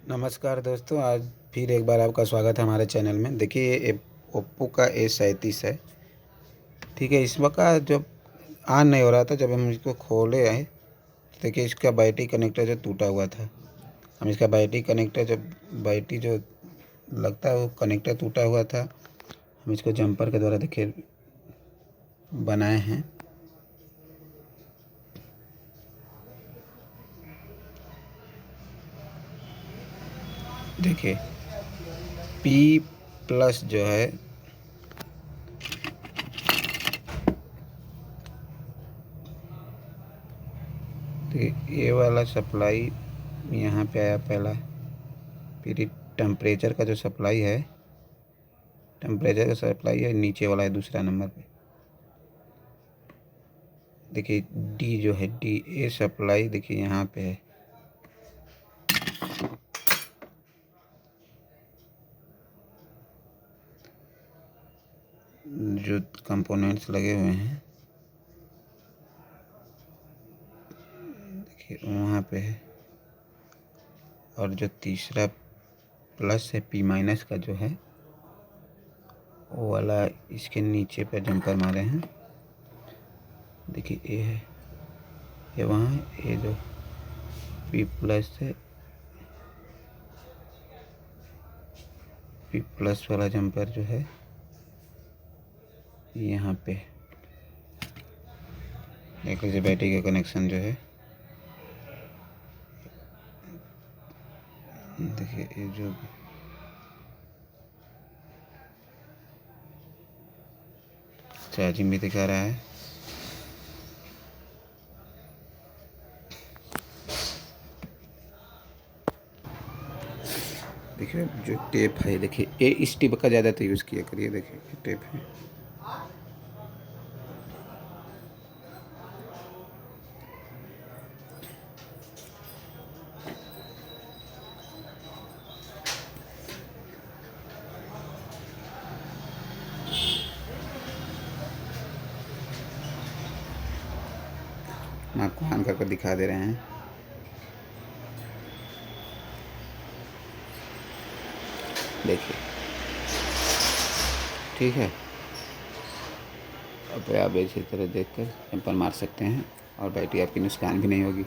नमस्कार दोस्तों, आज फिर एक बार आपका स्वागत है हमारे चैनल में। देखिए ये ओप्पो का A37 है। ठीक है, इस वक्त जब ऑन नहीं हो रहा था, जब हम इसको खोले हैं तो देखिए इसका बैटरी कनेक्टर जो टूटा हुआ था। हम इसका बैटरी कनेक्टर बैटरी जो लगता है वो कनेक्टर टूटा हुआ था। हम इसको जंपर के द्वारा देखिए बनाए हैं। देखिए P+ जो है ये वाला सप्लाई यहाँ पे आया पहला। फिर टेम्परेचर का जो सप्लाई है, टेम्परेचर का सप्लाई है नीचे वाला है दूसरा नंबर पे। देखिए डी जो है डी ए सप्लाई देखिए यहाँ पे है। जो कंपोनेंट्स लगे हुए हैं देखिए वहाँ पे है। और जो तीसरा प्लस है P- का जो है वो वाला इसके नीचे पे जंपर मारे हैं। देखिए ये है, ये वहाँ है। ये जो P+ है, P+ वाला जंपर जो है यहाँ पे। देख लीजिए बैटरी का कनेक्शन जो है। देखिए ये जो चार्जिंग भी दिखा रहा है। देखिए जो टेप है, देखिए ये इस टेप का ज़्यादातर यूज़ किया करिए। देखिए ये टेप है। हम आपको ऑन करके दिखा दे रहे हैं। देखिए ठीक है, अब आप इसी तरह देखकर जंपर मार सकते हैं और बैटरी आपकी नुकसान भी नहीं होगी।